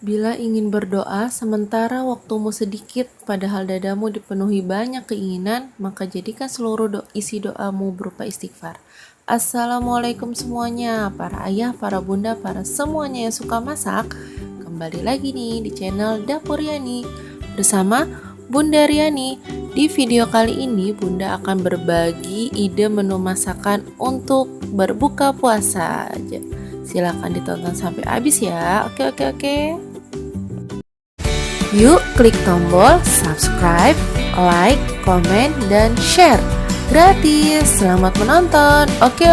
Bila ingin berdoa sementara waktumu sedikit, padahal dadamu dipenuhi banyak keinginan, maka jadikan seluruh isi doamu berupa istighfar. Assalamualaikum semuanya, para ayah, para bunda, para semuanya yang suka masak. Kembali lagi nih di channel Dapur Riani bersama Bunda Riani. Di video kali ini Bunda akan berbagi ide menu masakan untuk berbuka puasa. Silahkan ditonton sampai habis ya. Oke. Yuk klik tombol subscribe, like, komen, dan share. Gratis, selamat menonton. Oke.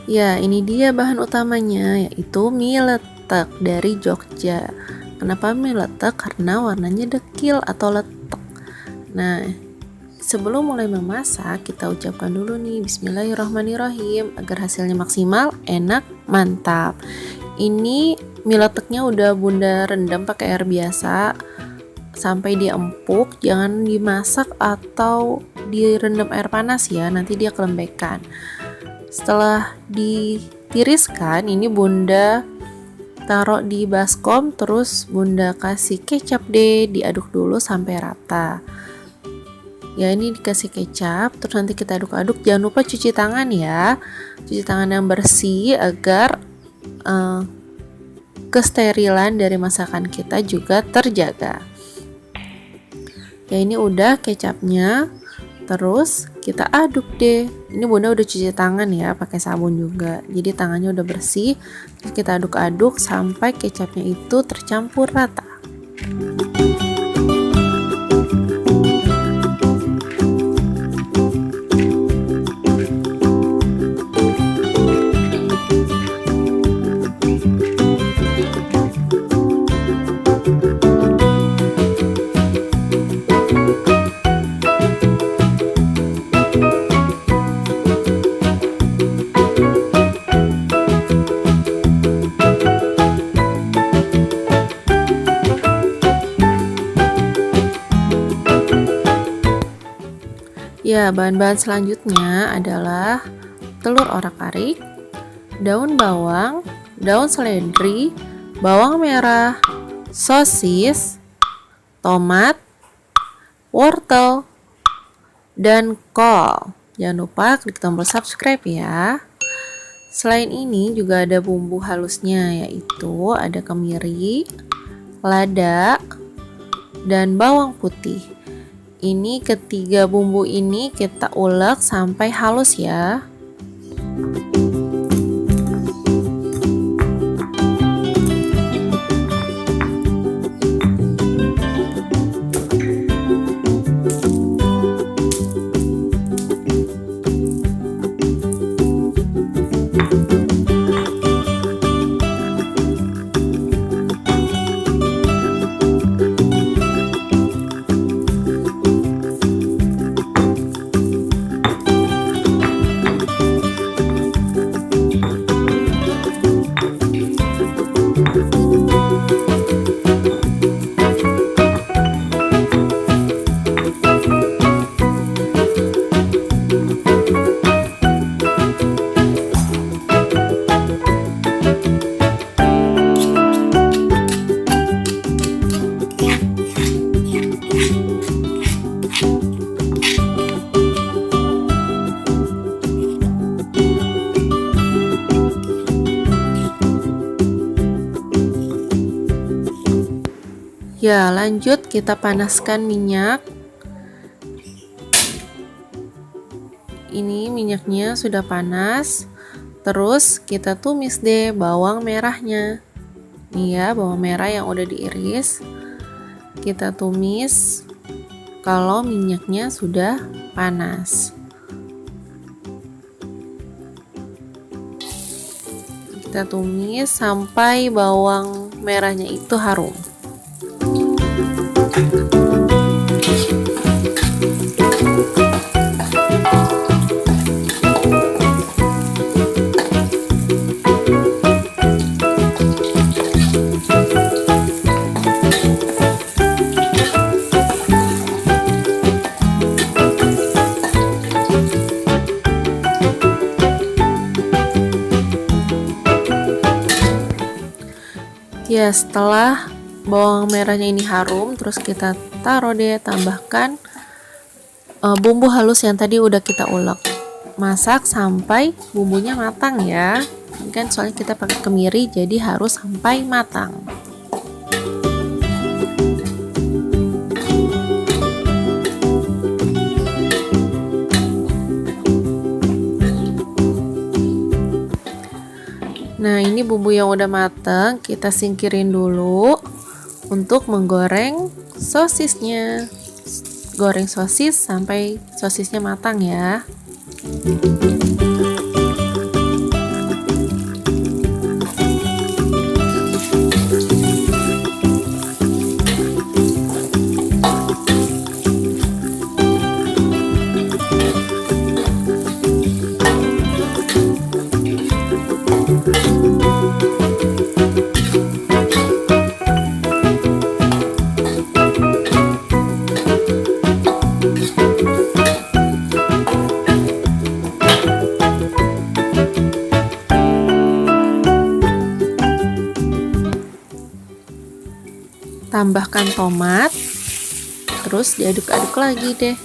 Ya, ini dia bahan utamanya, yaitu mie letek dari Jogja. Kenapa mie letek? Karena warnanya dekil atau letek. Nah, sebelum mulai memasak, kita ucapkan dulu nih Bismillahirrahmanirrahim agar hasilnya maksimal, enak, mantap. Ini mie leteknya udah Bunda rendam pakai air biasa sampai dia empuk, jangan dimasak atau direndam air panas ya, nanti dia kelembekan. Setelah ditiriskan, ini Bunda taruh di baskom, terus Bunda kasih kecap deh, diaduk dulu sampai rata. Ya, ini dikasih kecap, terus nanti kita aduk-aduk. Jangan lupa cuci tangan ya, cuci tangan yang bersih agar kesterilan dari masakan kita juga terjaga. Ya, ini udah kecapnya, terus kita aduk deh. Ini Bunda udah cuci tangan ya, pakai sabun juga, jadi tangannya udah bersih. Terus kita aduk-aduk sampai kecapnya itu tercampur rata. Ya, bahan-bahan selanjutnya adalah telur orak-arik, daun bawang, daun seledri, bawang merah, sosis, tomat, wortel, dan kol. Jangan lupa klik tombol subscribe ya. Selain ini juga ada bumbu halusnya, yaitu ada kemiri, lada, dan bawang putih. Ini ketiga bumbu ini kita ulek sampai halus ya. Ya, lanjut kita panaskan minyak. Ini minyaknya sudah panas. Terus kita tumis deh bawang merahnya. Nih ya, bawang merah yang udah diiris. Kita tumis kalau minyaknya sudah panas. Kita tumis sampai bawang merahnya itu harum. Ya, setelah bawang merahnya ini harum, terus kita taruh deh, tambahkan bumbu halus yang tadi udah kita ulek. Masak sampai bumbunya matang ya. Ini kan soalnya kita pakai kemiri, jadi harus sampai matang. Nah, ini bumbu yang udah mateng, kita singkirin dulu untuk menggoreng sosisnya. Goreng sosis sampai sosisnya matang ya. Tambahkan tomat, terus diaduk-aduk lagi deh.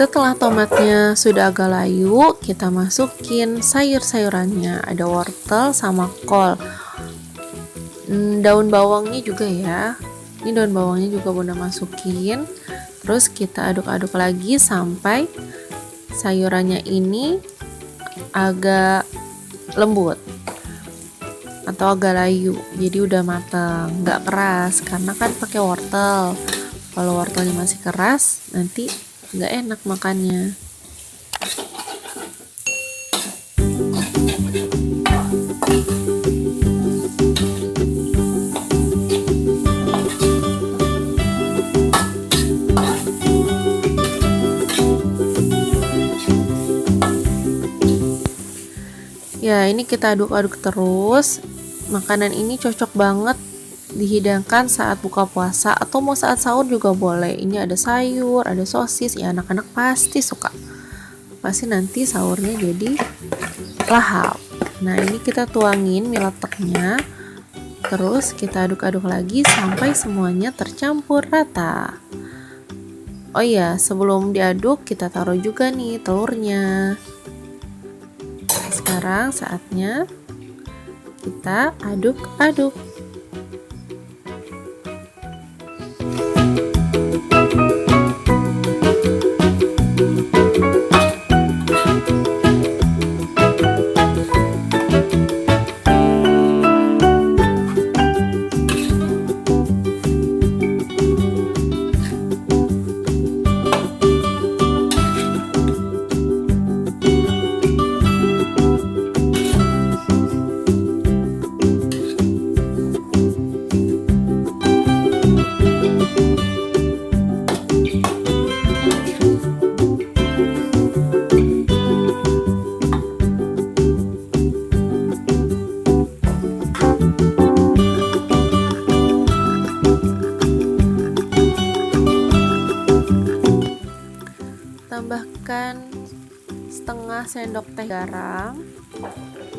Setelah tomatnya sudah agak layu, kita masukin sayur-sayurannya. Ada wortel sama kol. Daun bawangnya juga ya. Ini daun bawangnya juga Bunda masukin. Terus kita aduk-aduk lagi sampai sayurannya ini agak lembut atau agak layu. Jadi udah matang, nggak keras karena kan pakai wortel. Kalau wortelnya masih keras, nanti nggak enak makannya. Ya, ini kita aduk-aduk terus. Makanan ini cocok banget dihidangkan saat buka puasa atau mau saat sahur juga boleh. Ini ada sayur, ada sosis, ya anak-anak pasti suka. Pasti nanti sahurnya jadi lahap. Nah, ini kita tuangin mie leteknya. Terus kita aduk-aduk lagi sampai semuanya tercampur rata. Oh iya, sebelum diaduk kita taruh juga nih telurnya. Sekarang saatnya kita aduk-aduk. Tambahkan setengah sendok teh garam,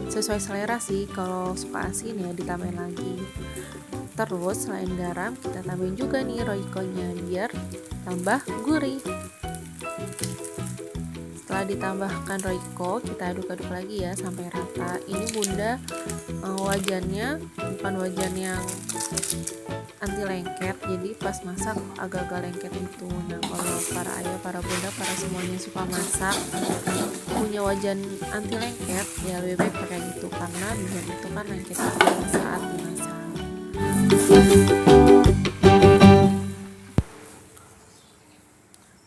sesuai selera sih, kalau suka asin ya ditambahin lagi. Terus selain garam kita tambahin juga nih roikonya biar tambah gurih. Setelah ditambahkan roiko, kita aduk-aduk lagi ya sampai rata. Ini Bunda wajannya bukan wajan yang anti lengket, jadi pas masak agak-agak lengket itu. Nah, kalau para ayah, para bunda, para semuanya suka masak punya wajan anti lengket, ya lebih baik pakai gitu karena biar itu kan lengket saat dimasak.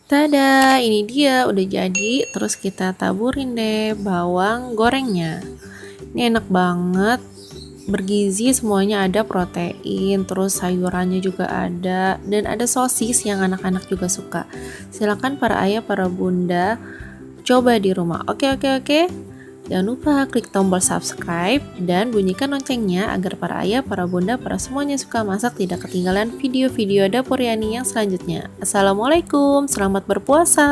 Tada, ini dia udah jadi. Terus kita taburin deh bawang gorengnya. Ini enak banget, bergizi, semuanya ada, protein, terus sayurannya juga ada, dan ada sosis yang anak-anak juga suka. Silakan para ayah, para bunda, coba di rumah. Oke, oke, oke. Jangan lupa klik tombol subscribe dan bunyikan loncengnya agar para ayah, para bunda, para semuanya suka masak tidak ketinggalan video-video dapur Yani yang selanjutnya. Assalamualaikum, selamat berpuasa.